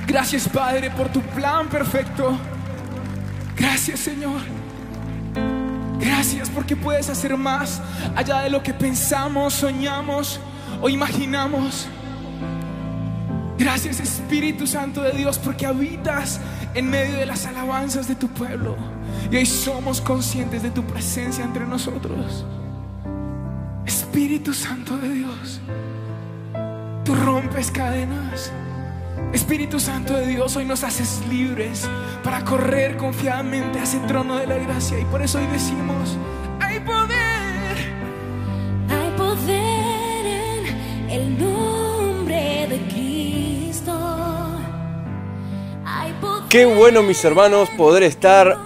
Gracias, Padre, por tu plan perfecto. Gracias, Señor. Gracias porque puedes hacer más allá de lo que pensamos, soñamos o imaginamos. Gracias, Espíritu Santo de Dios, porque habitas en medio de las alabanzas de tu pueblo. Y hoy somos conscientes de tu presencia entre nosotros. Espíritu Santo de Dios, tú rompes cadenas. Espíritu Santo de Dios, hoy nos haces libres para correr confiadamente a ese trono de la gracia. Y por eso hoy decimos: hay poder. Hay poder en el nombre de Cristo. Hay poder. Qué bueno, mis hermanos, poder estar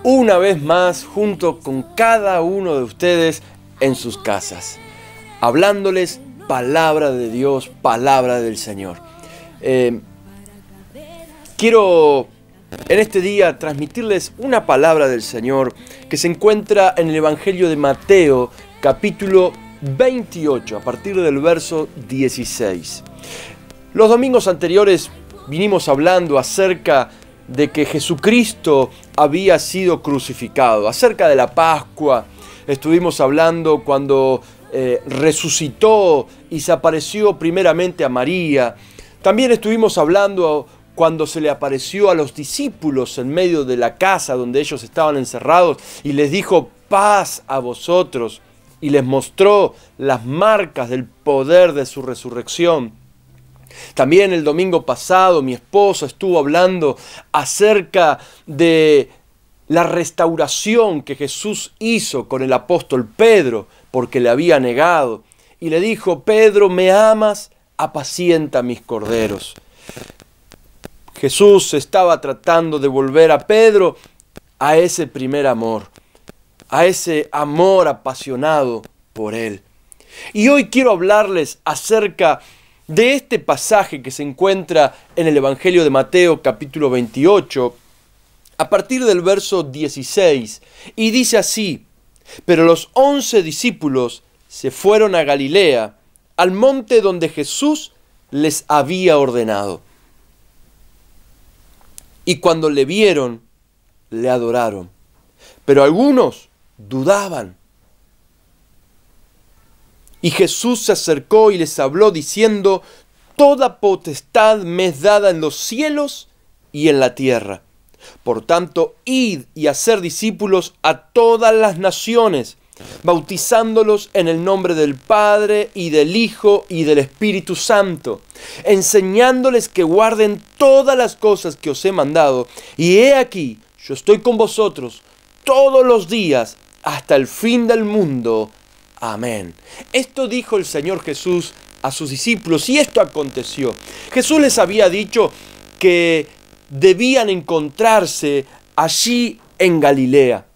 una vez más junto con cada uno de ustedes en sus casas, hablándoles palabra de Dios, palabra del Señor. Quiero en este día transmitirles una palabra del Señor que se encuentra en el Evangelio de Mateo, capítulo 28, a partir del verso 16. Los domingos anteriores vinimos hablando acerca de que Jesucristo había sido crucificado, acerca de la Pascua. Estuvimos hablando cuando resucitó y se apareció primeramente a María. También estuvimos hablando cuando se le apareció a los discípulos en medio de la casa donde ellos estaban encerrados y les dijo: paz a vosotros, y les mostró las marcas del poder de su resurrección. También el domingo pasado mi esposa estuvo hablando acerca de la restauración que Jesús hizo con el apóstol Pedro, porque le había negado, y le dijo: Pedro, ¿me amas? Apacienta mis corderos. Jesús estaba tratando de volver a Pedro a ese primer amor, a ese amor apasionado por él. Y hoy quiero hablarles acerca de este pasaje que se encuentra en el Evangelio de Mateo, capítulo 28, a partir del verso 16, y dice así: pero los 11 discípulos se fueron a Galilea, al monte donde Jesús les había ordenado. Y cuando le vieron, le adoraron, pero algunos dudaban. Y Jesús se acercó y les habló diciendo: toda potestad me es dada en los cielos y en la tierra. Por tanto, id y haced discípulos a todas las naciones, bautizándolos en el nombre del Padre y del Hijo y del Espíritu Santo, enseñándoles que guarden todas las cosas que os he mandado. Y he aquí, yo estoy con vosotros todos los días hasta el fin del mundo. Amén. Esto dijo el Señor Jesús a sus discípulos, y esto aconteció. Jesús les había dicho que debían encontrarse allí en Galilea.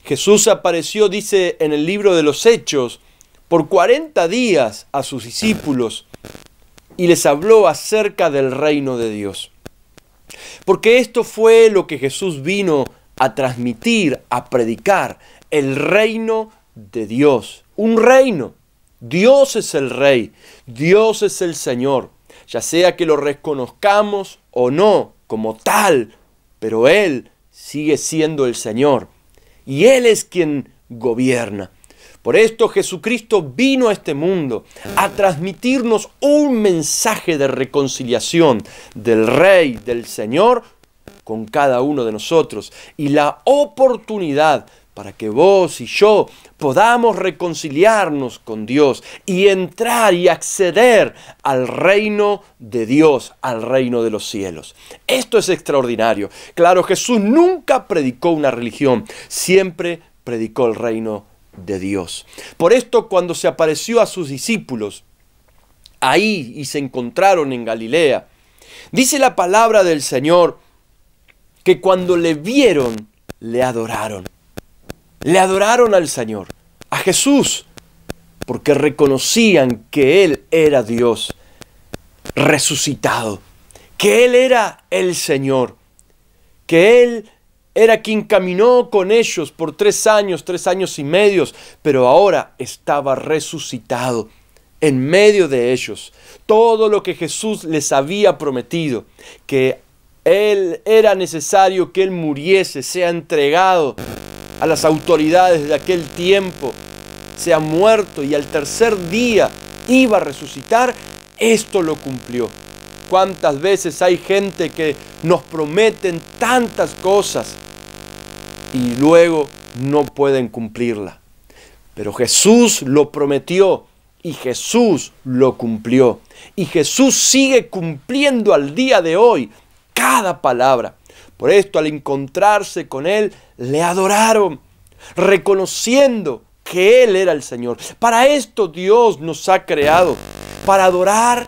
Jesús apareció, dice en el libro de los Hechos, por 40 días a sus discípulos y les habló acerca del reino de Dios. Porque esto fue lo que Jesús vino a transmitir, a predicar: el reino de Dios. Un reino. Dios es el Rey, Dios es el Señor, ya sea que lo reconozcamos o no como tal, pero Él sigue siendo el Señor. Y Él es quien gobierna. Por esto Jesucristo vino a este mundo a transmitirnos un mensaje de reconciliación del Rey, del Señor, con cada uno de nosotros. Y la oportunidad para que vos y yo podamos reconciliarnos con Dios y entrar y acceder al reino de Dios, al reino de los cielos. Esto es extraordinario. Claro, Jesús nunca predicó una religión, siempre predicó el reino de Dios. Por esto, cuando se apareció a sus discípulos ahí y se encontraron en Galilea, dice la palabra del Señor que cuando le vieron, le adoraron. Le adoraron al Señor, a Jesús, porque reconocían que Él era Dios resucitado, que Él era el Señor, que Él era quien caminó con ellos por 3 años y medio, pero ahora estaba resucitado en medio de ellos. Todo lo que Jesús les había prometido, que era necesario que Él muriese, sea entregado a las autoridades de aquel tiempo, sea muerto y al tercer día iba a resucitar, esto lo cumplió. ¿Cuántas veces hay gente que nos prometen tantas cosas y luego no pueden cumplirla? Pero Jesús lo prometió y Jesús lo cumplió. Y Jesús sigue cumpliendo al día de hoy cada palabra. Por esto, al encontrarse con Él, le adoraron, reconociendo que Él era el Señor. Para esto Dios nos ha creado, para adorar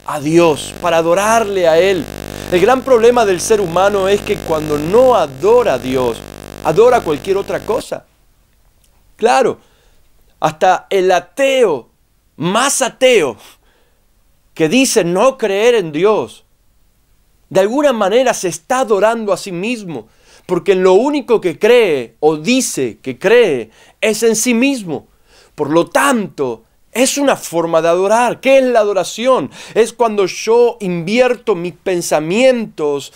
a Dios, para adorarle a Él. El gran problema del ser humano es que cuando no adora a Dios, adora cualquier otra cosa. Claro, hasta el ateo, más ateo, que dice no creer en Dios, de alguna manera se está adorando a sí mismo, porque en lo único que cree o dice que cree es en sí mismo. Por lo tanto, es una forma de adorar. ¿Qué es la adoración? Es cuando yo invierto mis pensamientos,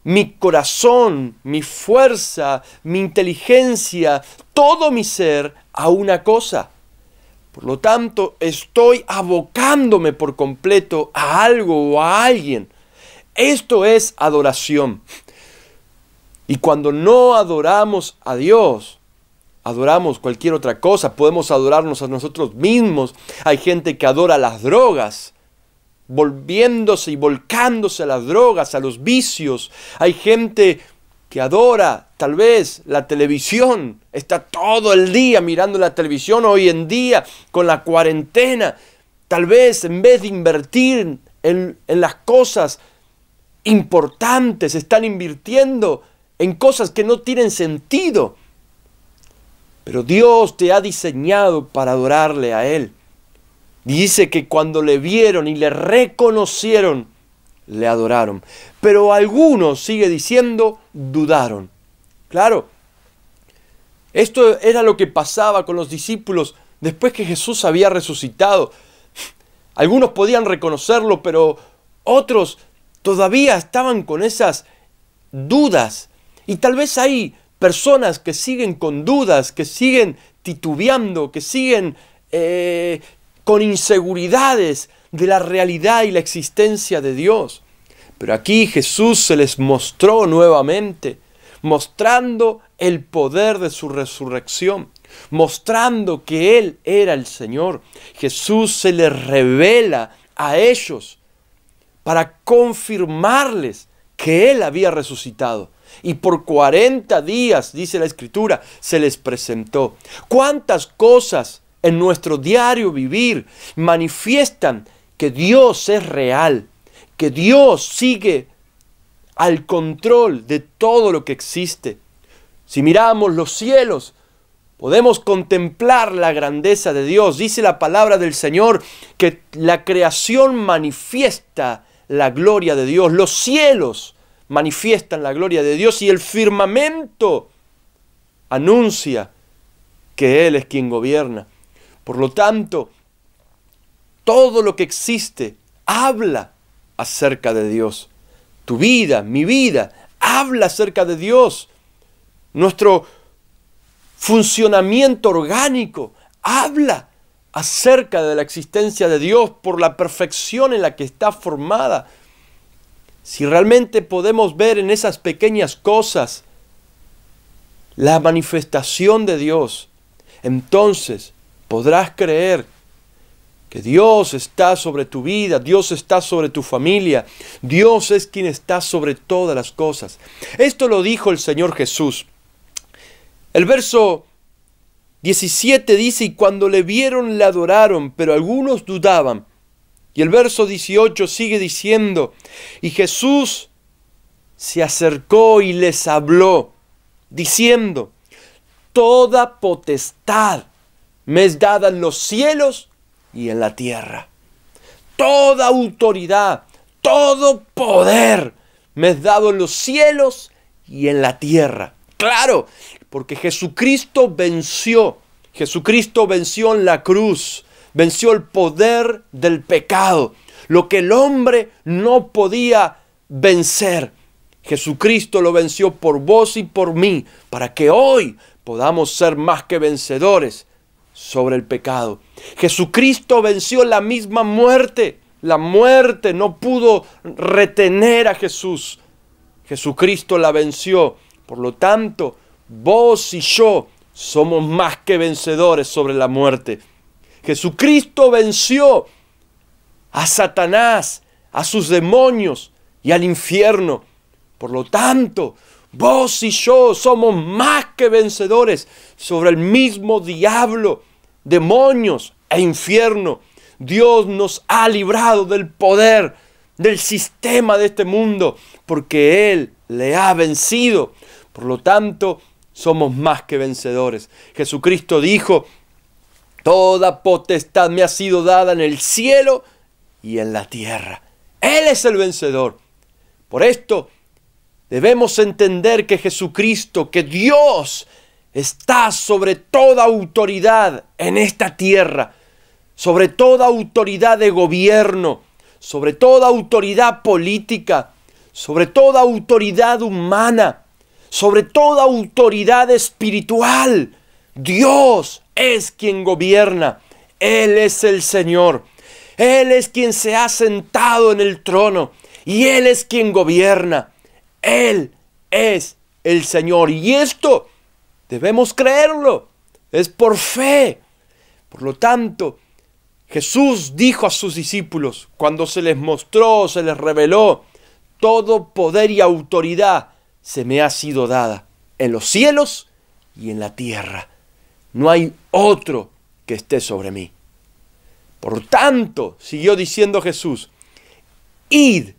mi corazón, mi fuerza, mi inteligencia, todo mi ser a una cosa. Por lo tanto, estoy abocándome por completo a algo o a alguien. Esto es adoración. Y cuando no adoramos a Dios, adoramos cualquier otra cosa. Podemos adorarnos a nosotros mismos. Hay gente que adora las drogas, volviéndose y volcándose a las drogas, a los vicios. Hay gente que adora tal vez la televisión. Está todo el día mirando la televisión hoy en día con la cuarentena. Tal vez en vez de invertir en las cosas importantes, están invirtiendo en cosas que no tienen sentido. Pero Dios te ha diseñado para adorarle a Él. Dice que cuando le vieron y le reconocieron, le adoraron. Pero algunos, sigue diciendo, dudaron. Claro, esto era lo que pasaba con los discípulos después que Jesús había resucitado. Algunos podían reconocerlo, pero otros todavía estaban con esas dudas. Y tal vez hay personas que siguen con dudas, que siguen titubeando, que siguen con inseguridades de la realidad y la existencia de Dios. Pero aquí Jesús se les mostró nuevamente, mostrando el poder de su resurrección, mostrando que Él era el Señor. Jesús se les revela a ellos para confirmarles que Él había resucitado. Y por 40 días, dice la Escritura, se les presentó. ¿Cuántas cosas en nuestro diario vivir manifiestan que Dios es real, que Dios sigue al control de todo lo que existe? Si miramos los cielos, podemos contemplar la grandeza de Dios. Dice la palabra del Señor que la creación manifiesta la gloria de Dios. Los cielos manifiestan la gloria de Dios y el firmamento anuncia que Él es quien gobierna. Por lo tanto, todo lo que existe habla acerca de Dios. Tu vida, mi vida, habla acerca de Dios. Nuestro funcionamiento orgánico habla acerca de la existencia de Dios por la perfección en la que está formada. Si realmente podemos ver en esas pequeñas cosas la manifestación de Dios, entonces podrás creer que Dios está sobre tu vida, Dios está sobre tu familia, Dios es quien está sobre todas las cosas. Esto lo dijo el Señor Jesús. El verso 17 dice, y cuando le vieron le adoraron, pero algunos dudaban. Y el verso 18 sigue diciendo, y Jesús se acercó y les habló, diciendo, toda potestad me es dada en los cielos y en la tierra. Toda autoridad, todo poder me es dado en los cielos y en la tierra. Claro, porque Jesucristo venció en la cruz venció el poder del pecado, lo que el hombre no podía vencer. Jesucristo lo venció por vos y por mí, para que hoy podamos ser más que vencedores sobre el pecado. Jesucristo venció la misma muerte. La muerte no pudo retener a Jesús. Jesucristo la venció. Por lo tanto, vos y yo somos más que vencedores sobre la muerte. Jesucristo venció a Satanás, a sus demonios y al infierno. Por lo tanto, vos y yo somos más que vencedores sobre el mismo diablo, demonios e infierno. Dios nos ha librado del poder, del sistema de este mundo, porque Él le ha vencido. Por lo tanto, somos más que vencedores. Jesucristo dijo: toda potestad me ha sido dada en el cielo y en la tierra. Él es el vencedor. Por esto, debemos entender que Jesucristo, que Dios, está sobre toda autoridad en esta tierra, sobre toda autoridad de gobierno, sobre toda autoridad política, sobre toda autoridad humana, sobre toda autoridad espiritual. Dios es quien gobierna. Él es el Señor. Él es quien se ha sentado en el trono y Él es quien gobierna. Él es el Señor, y esto debemos creerlo, es por fe. Por lo tanto, Jesús dijo a sus discípulos, cuando se les mostró, se les reveló: todo poder y autoridad se me ha sido dada en los cielos y en la tierra. No hay otro que esté sobre mí. Por tanto, siguió diciendo Jesús, id.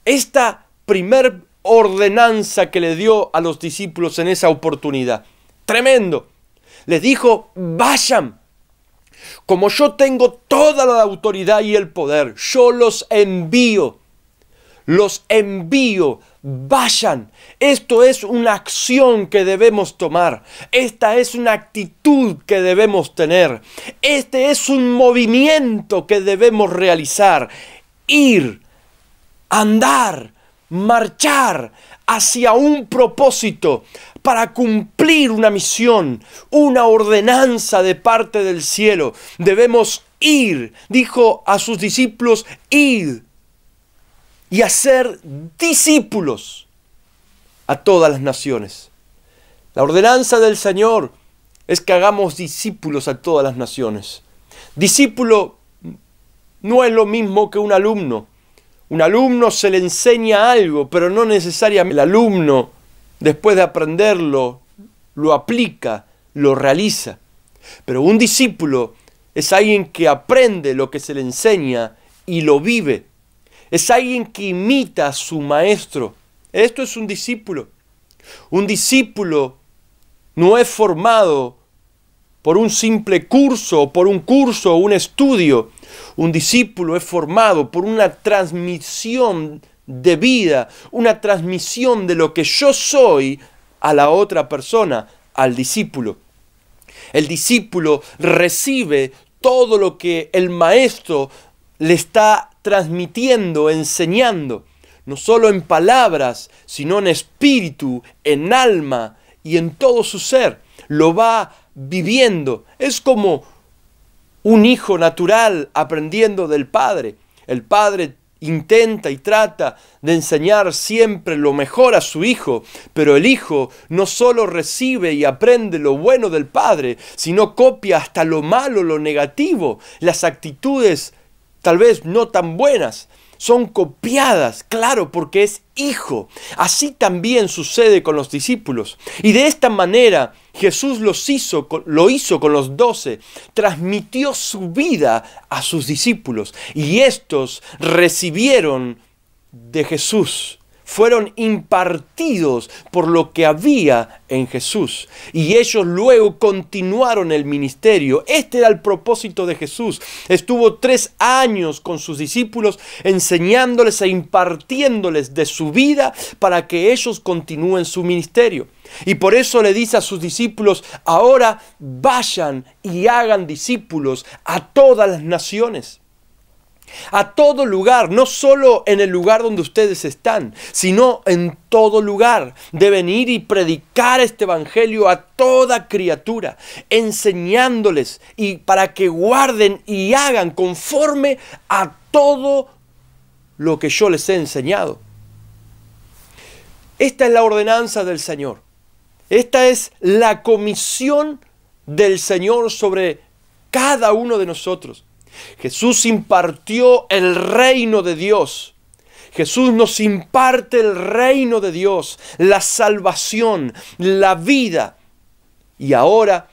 Esta primer ordenanza que le dio a los discípulos en esa oportunidad, tremendo. Les dijo: vayan. Como yo tengo toda la autoridad y el poder, yo los envío. Los envío. Vayan. Esto es una acción que debemos tomar. Esta es una actitud que debemos tener. Este es un movimiento que debemos realizar. Ir, andar, marchar hacia un propósito para cumplir una misión, una ordenanza de parte del cielo. Debemos ir, dijo a sus discípulos, id y hacer discípulos a todas las naciones. La ordenanza del Señor es que hagamos discípulos a todas las naciones. Discípulo no es lo mismo que un alumno. Un alumno se le enseña algo, pero no necesariamente el alumno, después de aprenderlo, lo aplica, lo realiza. Pero un discípulo es alguien que aprende lo que se le enseña y lo vive. Es alguien que imita a su maestro. Esto es un discípulo. Un discípulo no es formado por un simple curso, por un curso o un estudio. Un discípulo es formado por una transmisión de vida, una transmisión de lo que yo soy a la otra persona, al discípulo. El discípulo recibe todo lo que el maestro le está transmitiendo, enseñando, no solo en palabras, sino en espíritu, en alma y en todo su ser. Lo va viviendo. Es como un hijo natural aprendiendo del padre. El padre intenta y trata de enseñar siempre lo mejor a su hijo, pero el hijo no solo recibe y aprende lo bueno del padre, sino copia hasta lo malo, lo negativo, las actitudes tal vez no tan buenas. Son copiadas, claro, porque es hijo. Así también sucede con los discípulos. Y de esta manera Jesús lo hizo con los 12. Transmitió su vida a sus discípulos. Y estos recibieron de Jesús. fueron impartidos por lo que había en Jesús. Y ellos luego continuaron el ministerio. Este era el propósito de Jesús. Estuvo 3 años con sus discípulos enseñándoles e impartiéndoles de su vida para que ellos continúen su ministerio. Y por eso le dice a sus discípulos: ahora vayan y hagan discípulos a todas las naciones. A todo lugar, no solo en el lugar donde ustedes están, sino en todo lugar. Deben ir y predicar este evangelio a toda criatura, enseñándoles y para que guarden y hagan conforme a todo lo que yo les he enseñado. Esta es la ordenanza del Señor. Esta es la comisión del Señor sobre cada uno de nosotros. Jesús impartió el reino de Dios. Jesús nos imparte el reino de Dios, la salvación, la vida. Y ahora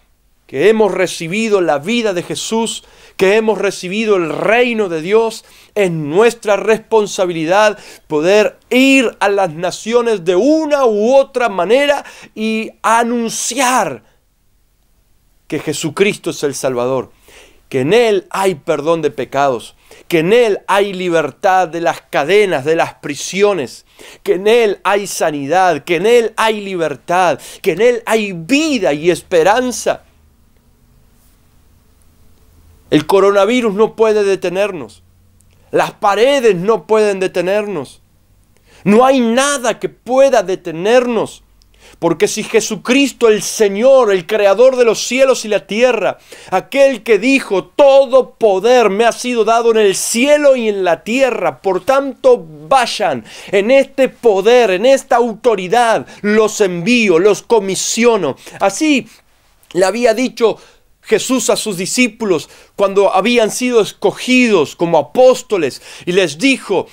que hemos recibido la vida de Jesús, que hemos recibido el reino de Dios, es nuestra responsabilidad poder ir a las naciones de una u otra manera y anunciar que Jesucristo es el Salvador, que en Él hay perdón de pecados, que en Él hay libertad de las cadenas, de las prisiones, que en Él hay sanidad, que en Él hay libertad, que en Él hay vida y esperanza. El coronavirus no puede detenernos. Las paredes no pueden detenernos. No hay nada que pueda detenernos. Porque si Jesucristo, el Señor, el Creador de los cielos y la tierra, aquel que dijo: todo poder me ha sido dado en el cielo y en la tierra, por tanto vayan, en este poder, en esta autoridad, los envío, los comisiono. Así le había dicho Jesús a sus discípulos cuando habían sido escogidos como apóstoles, y les dijo: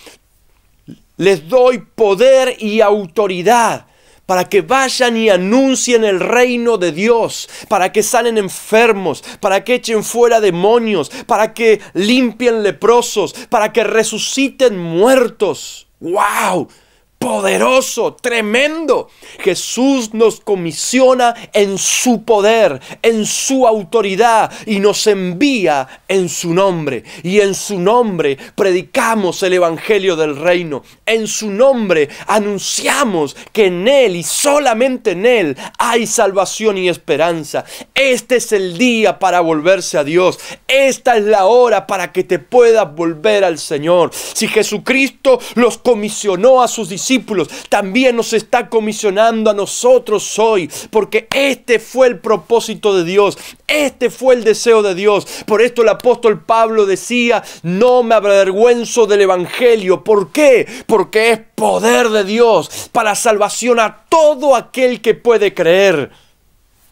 les doy poder y autoridad para que vayan y anuncien el reino de Dios, para que sanen enfermos, para que echen fuera demonios, para que limpien leprosos, para que resuciten muertos. ¡Wow! Poderoso, tremendo. Jesús nos comisiona en su poder, en su autoridad, y nos envía en su nombre. Y en su nombre predicamos el evangelio del reino. En su nombre anunciamos que en Él y solamente en Él hay salvación y esperanza. Este es el día para volverse a Dios. Esta es la hora para que te puedas volver al Señor. Si Jesucristo los comisionó a sus discípulos, también nos está comisionando a nosotros hoy, porque este fue el propósito de Dios, este fue el deseo de Dios. Por esto el apóstol Pablo decía: no me avergüenzo del evangelio. ¿Por qué? Porque es poder de Dios para salvación a todo aquel que puede creer,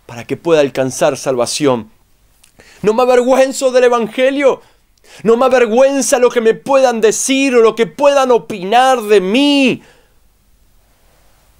para que pueda alcanzar salvación. No me avergüenzo del evangelio. No me avergüenza lo que me puedan decir o lo que puedan opinar de mí.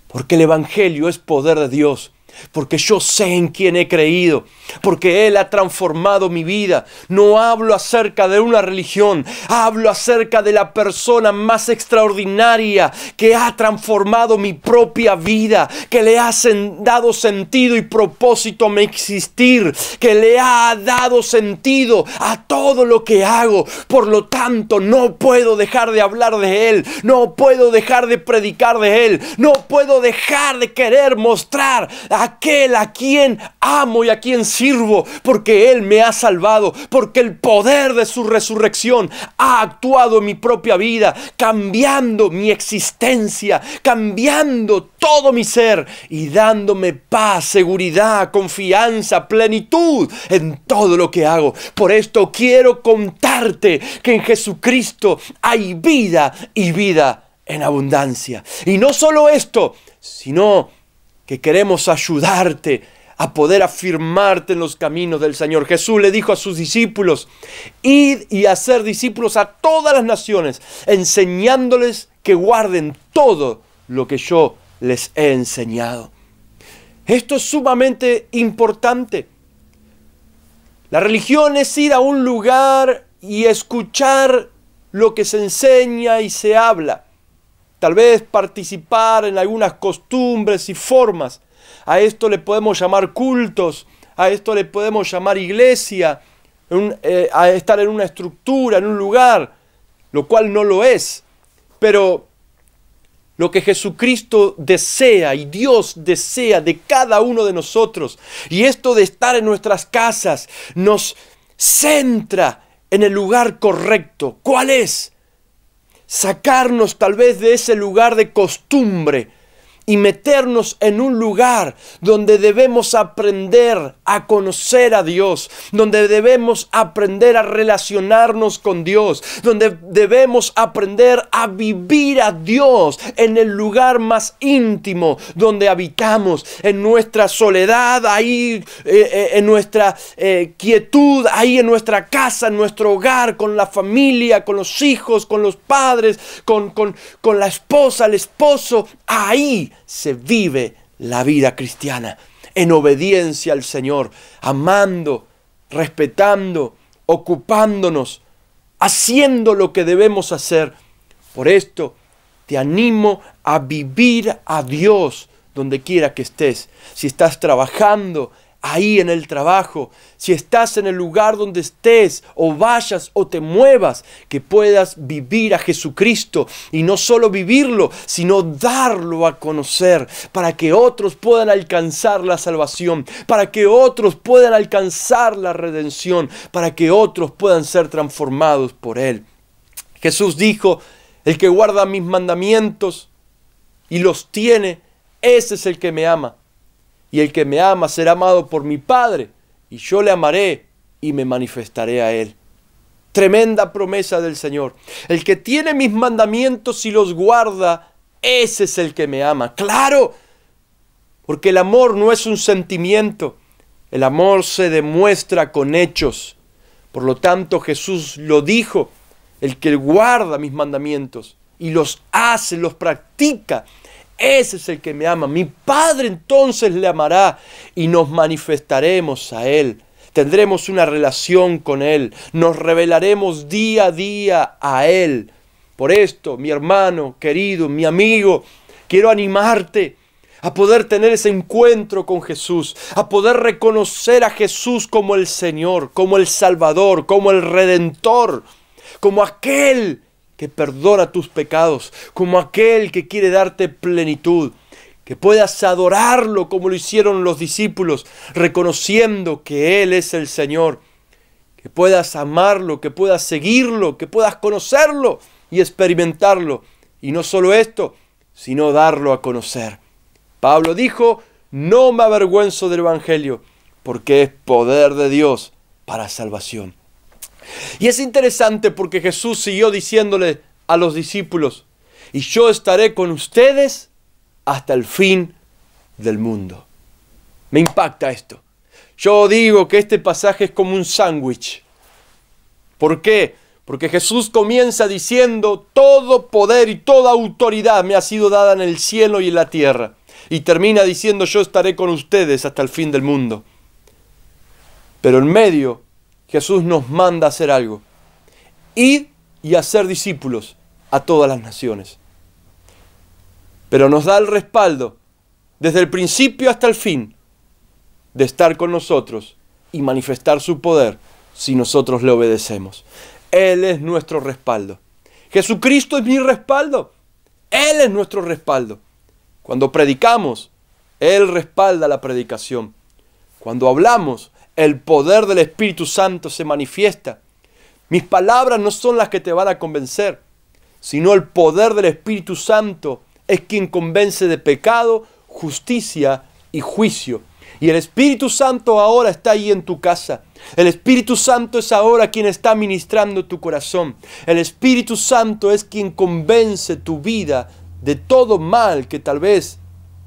Porque el evangelio es poder de Dios. Porque yo sé en quién he creído, porque Él ha transformado mi vida. No hablo acerca de una religión, hablo acerca de la persona más extraordinaria que ha transformado mi propia vida, que le ha dado sentido y propósito a mi existir, que le ha dado sentido a todo lo que hago. Por lo tanto, no puedo dejar de hablar de Él, no puedo dejar de predicar de Él, no puedo dejar de querer mostrar aquel a quien amo y a quien sirvo, porque Él me ha salvado, porque el poder de su resurrección ha actuado en mi propia vida, cambiando mi existencia, cambiando todo mi ser y dándome paz, seguridad, confianza, plenitud en todo lo que hago. Por esto quiero contarte que en Jesucristo hay vida y vida en abundancia. Y no solo esto, sino que queremos ayudarte a poder afirmarte en los caminos del Señor. Jesús le dijo a sus discípulos: id y hacer discípulos a todas las naciones, enseñándoles que guarden todo lo que yo les he enseñado. Esto es sumamente importante. La religión es ir a un lugar y escuchar lo que se enseña y se habla. tal vez participar en algunas costumbres y formas. A esto le podemos llamar cultos, a esto le podemos llamar iglesia, a estar en una estructura, en un lugar, lo cual no lo es. Pero lo que Jesucristo desea y Dios desea de cada uno de nosotros, y esto de estar en nuestras casas, nos centra en el lugar correcto. ¿Cuál es? Sacarnos tal vez de ese lugar de costumbre y meternos en un lugar donde debemos aprender a conocer a Dios, donde debemos aprender a relacionarnos con Dios, donde debemos aprender a vivir a Dios en el lugar más íntimo donde habitamos, en nuestra soledad, ahí en nuestra quietud, ahí en nuestra casa, en nuestro hogar, con la familia, con los hijos, con los padres, con la esposa, el esposo. Ahí se vive la vida cristiana, en obediencia al Señor, amando, respetando, ocupándonos, haciendo lo que debemos hacer. Por esto te animo a vivir a Dios donde quiera que estés. Si estás trabajando, ahí en el trabajo, si estás en el lugar donde estés, o vayas o te muevas, que puedas vivir a Jesucristo, y no solo vivirlo, sino darlo a conocer, para que otros puedan alcanzar la salvación, para que otros puedan alcanzar la redención, para que otros puedan ser transformados por Él. Jesús dijo: el que guarda mis mandamientos y los tiene, ese es el que me ama. Y el que me ama será amado por mi Padre, y yo le amaré y me manifestaré a Él. Tremenda promesa del Señor. El que tiene mis mandamientos y los guarda, ese es el que me ama. ¡Claro! Porque el amor no es un sentimiento. El amor se demuestra con hechos. Por lo tanto, Jesús lo dijo: el que guarda mis mandamientos y los hace, los practica, ese es el que me ama. Mi Padre entonces le amará y nos manifestaremos a Él. Tendremos una relación con Él. Nos revelaremos día a día a Él. Por esto, mi hermano querido, mi amigo, quiero animarte a poder tener ese encuentro con Jesús, a poder reconocer a Jesús como el Señor, como el Salvador, como el Redentor, como aquel que perdona tus pecados, como aquel que quiere darte plenitud, que puedas adorarlo como lo hicieron los discípulos, reconociendo que Él es el Señor, que puedas amarlo, que puedas seguirlo, que puedas conocerlo y experimentarlo. Y no solo esto, sino darlo a conocer. Pablo dijo: no me avergüenzo del Evangelio, porque es poder de Dios para salvación. Y es interesante porque Jesús siguió diciéndole a los discípulos: y yo estaré con ustedes hasta el fin del mundo. Me impacta esto. Yo digo que este pasaje es como un sándwich. ¿Por qué? Porque Jesús comienza diciendo: todo poder y toda autoridad me ha sido dada en el cielo y en la tierra. Y termina diciendo: yo estaré con ustedes hasta el fin del mundo. Pero en medio, Jesús nos manda a hacer algo: id y hacer discípulos a todas las naciones. Pero nos da el respaldo, desde el principio hasta el fin, de estar con nosotros y manifestar su poder si nosotros le obedecemos. Él es nuestro respaldo. Jesucristo es mi respaldo. Él es nuestro respaldo. Cuando predicamos, Él respalda la predicación. Cuando hablamos, el poder del Espíritu Santo se manifiesta. Mis palabras no son las que te van a convencer, sino el poder del Espíritu Santo es quien convence de pecado, justicia y juicio. Y el Espíritu Santo ahora está ahí en tu casa. El Espíritu Santo es ahora quien está ministrando tu corazón. El Espíritu Santo es quien convence tu vida de todo mal que tal vez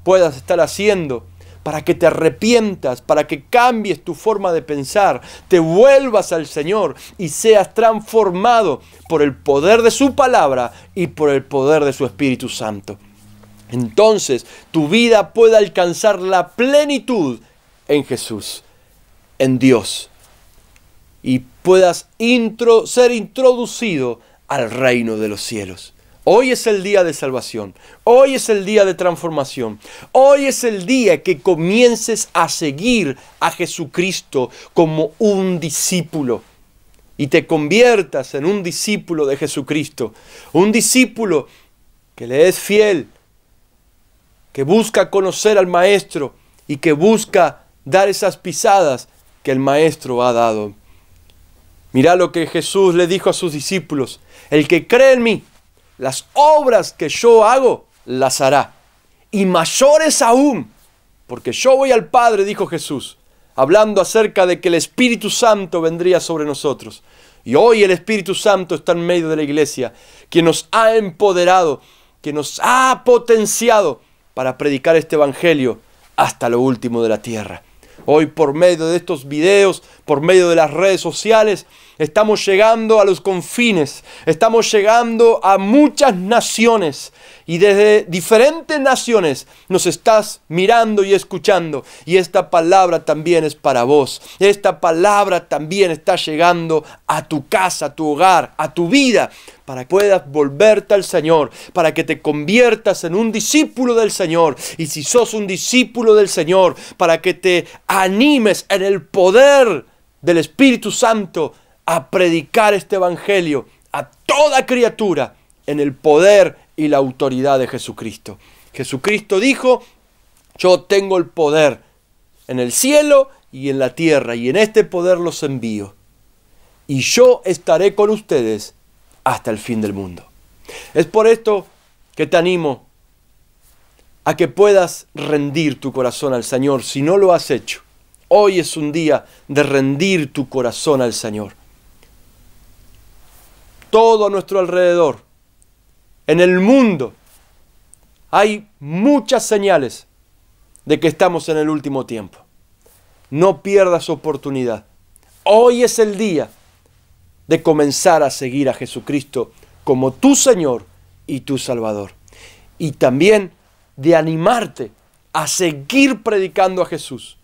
puedas estar haciendo, para que te arrepientas, para que cambies tu forma de pensar, te vuelvas al Señor y seas transformado por el poder de su palabra y por el poder de su Espíritu Santo. Entonces tu vida puede alcanzar la plenitud en Jesús, en Dios, y puedas ser introducido al reino de los cielos. Hoy es el día de salvación. Hoy es el día de transformación. Hoy es el día que comiences a seguir a Jesucristo como un discípulo. Y te conviertas en un discípulo de Jesucristo. Un discípulo que le es fiel, que busca conocer al Maestro y que busca dar esas pisadas que el Maestro ha dado. Mirá lo que Jesús le dijo a sus discípulos. El que cree en mí, las obras que yo hago, las hará. Y mayores aún, porque yo voy al Padre, dijo Jesús, hablando acerca de que el Espíritu Santo vendría sobre nosotros. Y hoy el Espíritu Santo está en medio de la iglesia, que nos ha empoderado, que nos ha potenciado para predicar este evangelio hasta lo último de la tierra. Hoy, por medio de estos videos, por medio de las redes sociales, estamos llegando a los confines, estamos llegando a muchas naciones, y desde diferentes naciones nos estás mirando y escuchando, y esta palabra también es para vos. Esta palabra también está llegando a tu casa, a tu hogar, a tu vida, para que puedas volverte al Señor, para que te conviertas en un discípulo del Señor. Y si sos un discípulo del Señor, para que te animes en el poder del Espíritu Santo a predicar este evangelio a toda criatura en el poder y la autoridad de Jesucristo. Jesucristo dijo: yo tengo el poder en el cielo y en la tierra, y en este poder los envío. Y yo estaré con ustedes hasta el fin del mundo. Es por esto que te animo a que puedas rendir tu corazón al Señor si no lo has hecho. Hoy es un día de rendir tu corazón al Señor. Todo a nuestro alrededor, en el mundo, hay muchas señales de que estamos en el último tiempo. No pierdas oportunidad. Hoy es el día de comenzar a seguir a Jesucristo como tu Señor y tu Salvador. Y también de animarte a seguir predicando a Jesús,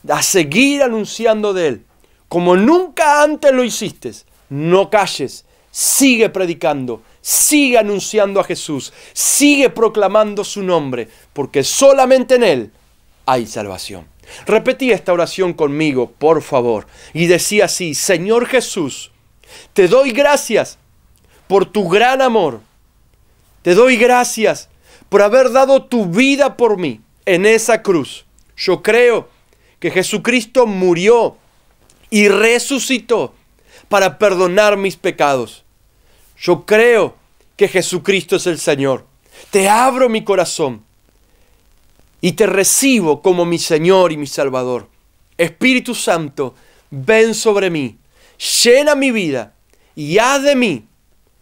a seguir anunciando de Él, como nunca antes lo hiciste. No calles, sigue predicando, sigue anunciando a Jesús, sigue proclamando su nombre, porque solamente en Él hay salvación. Repetí esta oración conmigo, por favor, y decía así: Señor Jesús, te doy gracias por tu gran amor. Te doy gracias por haber dado tu vida por mí en esa cruz. Yo creo que Jesucristo murió y resucitó para perdonar mis pecados. Yo creo que Jesucristo es el Señor. Te abro mi corazón y te recibo como mi Señor y mi Salvador. Espíritu Santo, ven sobre mí, llena mi vida y haz de mí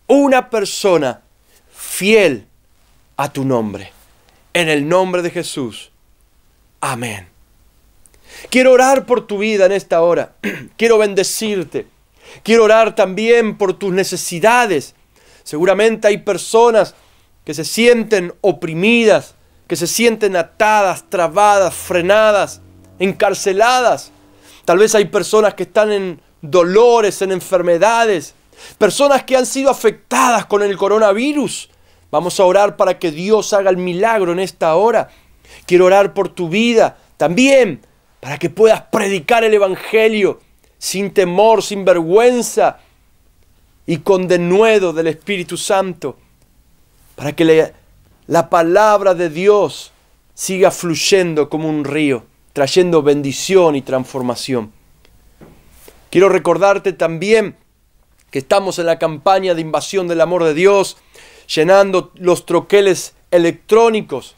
una persona fiel a tu nombre. En el nombre de Jesús. Amén. Quiero orar por tu vida en esta hora. Quiero bendecirte. Quiero orar también por tus necesidades. Seguramente hay personas que se sienten oprimidas, que se sienten atadas, trabadas, frenadas, encarceladas. Tal vez hay personas que están en dolores, en enfermedades. Personas que han sido afectadas con el coronavirus. Vamos a orar para que Dios haga el milagro en esta hora. Quiero orar por tu vida también, para que puedas predicar el evangelio sin temor, sin vergüenza y con denuedo del Espíritu Santo, para que la palabra de Dios siga fluyendo como un río, trayendo bendición y transformación. Quiero recordarte también que estamos en la campaña de invasión del amor de Dios, llenando los troqueles electrónicos.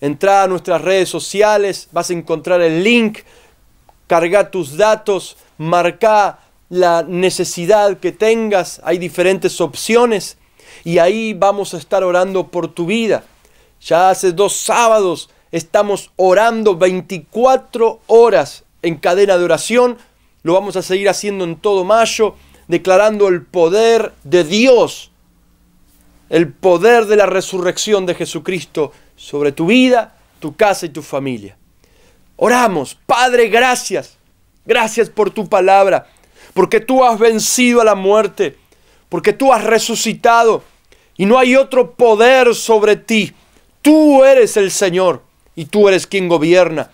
Entrá a nuestras redes sociales, vas a encontrar el link, carga tus datos, marca la necesidad que tengas, hay diferentes opciones y ahí vamos a estar orando por tu vida. Ya hace 2 sábados estamos orando 24 horas en cadena de oración, lo vamos a seguir haciendo en todo mayo, declarando el poder de Dios, el poder de la resurrección de Jesucristo sobre tu vida, tu casa y tu familia. Oramos. Padre, gracias. Gracias por tu palabra, porque tú has vencido a la muerte, porque tú has resucitado y no hay otro poder sobre ti. Tú eres el Señor y tú eres quien gobierna.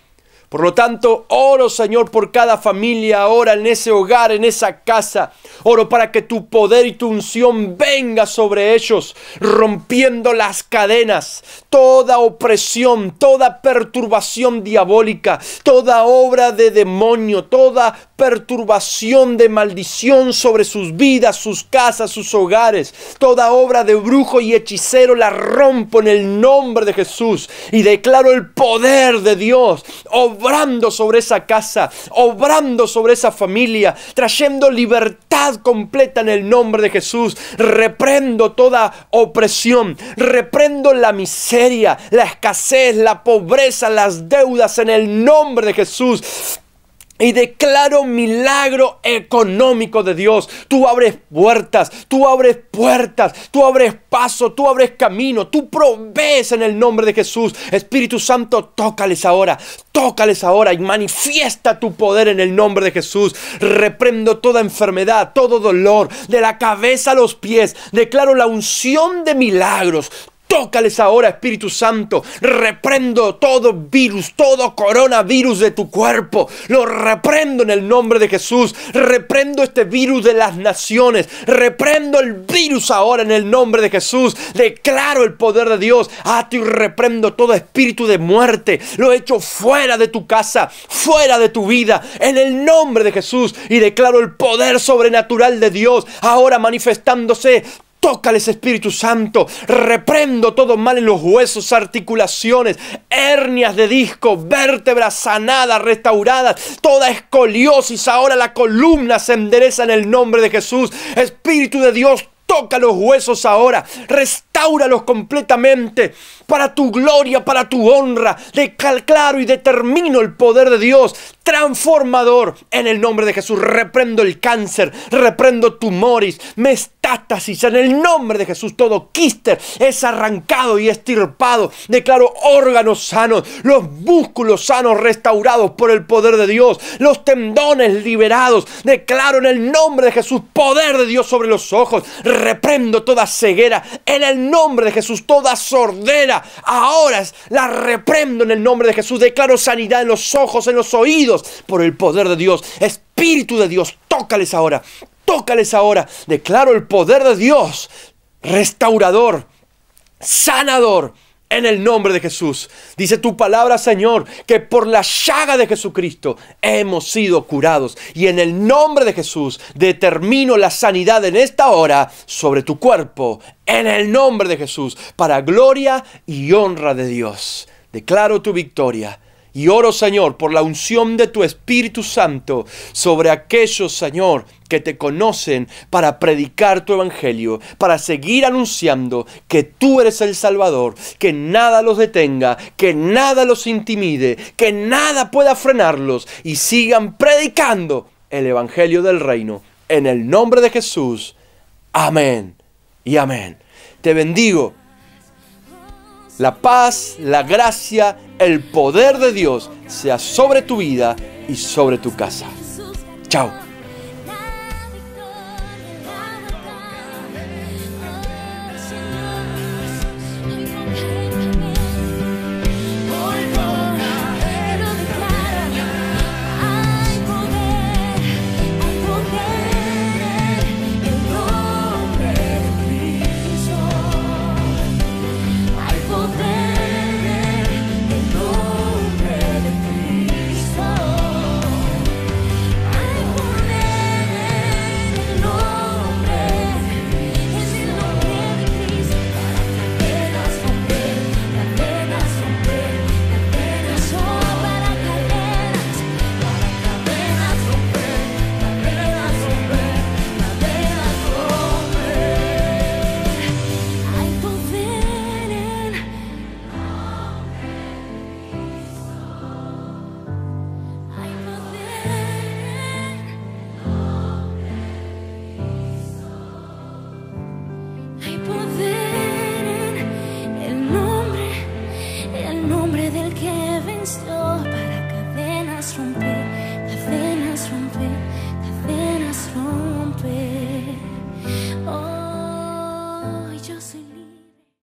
Por lo tanto, oro, Señor, por cada familia ahora en ese hogar, en esa casa. Oro para que tu poder y tu unción venga sobre ellos, rompiendo las cadenas, toda opresión, toda perturbación diabólica, toda obra de demonio, toda perturbación de maldición sobre sus vidas, sus casas, sus hogares. Toda obra de brujo y hechicero la rompo en el nombre de Jesús y declaro el poder de Dios obrando sobre esa casa, obrando sobre esa familia, trayendo libertad completa en el nombre de Jesús. Reprendo toda opresión, reprendo la miseria, la escasez, la pobreza, las deudas en el nombre de Jesús. Y declaro milagro económico de Dios. Tú abres puertas, tú abres paso, tú abres camino, tú provees en el nombre de Jesús. Espíritu Santo, tócales ahora y manifiesta tu poder en el nombre de Jesús. Reprendo toda enfermedad, todo dolor, de la cabeza a los pies. Declaro la unción de milagros. Tócales ahora, Espíritu Santo. Reprendo todo virus, todo coronavirus de tu cuerpo. Lo reprendo en el nombre de Jesús. Reprendo este virus de las naciones. Reprendo el virus ahora en el nombre de Jesús. Declaro el poder de Dios. Ato y reprendo todo espíritu de muerte. Lo echo fuera de tu casa, fuera de tu vida, en el nombre de Jesús. Y declaro el poder sobrenatural de Dios ahora manifestándose. Tócales, Espíritu Santo. Reprendo todo mal en los huesos, articulaciones, hernias de disco, vértebras sanadas, restauradas, toda escoliosis. Ahora la columna se endereza en el nombre de Jesús. Espíritu de Dios, toca los huesos ahora, restáuralos completamente para tu gloria, para tu honra. Declaro y determino el poder de Dios transformador en el nombre de Jesús. Reprendo el cáncer, reprendo tumores, metástasis en el nombre de Jesús. Todo quiste es arrancado y estirpado. Declaro órganos sanos, los músculos sanos restaurados por el poder de Dios, los tendones liberados. Declaro en el nombre de Jesús poder de Dios sobre los ojos. Reprendo toda ceguera en el nombre de Jesús, toda sordera. Ahora la reprendo en el nombre de Jesús. Declaro sanidad en los ojos, en los oídos, por el poder de Dios. Espíritu de Dios, tócales ahora. Tócales ahora. Declaro el poder de Dios, restaurador, sanador, en el nombre de Jesús. Dice tu palabra, Señor, que por la llaga de Jesucristo hemos sido curados. Y en el nombre de Jesús determino la sanidad en esta hora sobre tu cuerpo. En el nombre de Jesús, para gloria y honra de Dios. Declaro tu victoria. Y oro, Señor, por la unción de tu Espíritu Santo sobre aquellos, Señor, que te conocen para predicar tu evangelio, para seguir anunciando que tú eres el Salvador, que nada los detenga, que nada los intimide, que nada pueda frenarlos y sigan predicando el evangelio del reino. En el nombre de Jesús. Amén y amén. Te bendigo. La paz, la gracia, el poder de Dios sea sobre tu vida y sobre tu casa. Chao.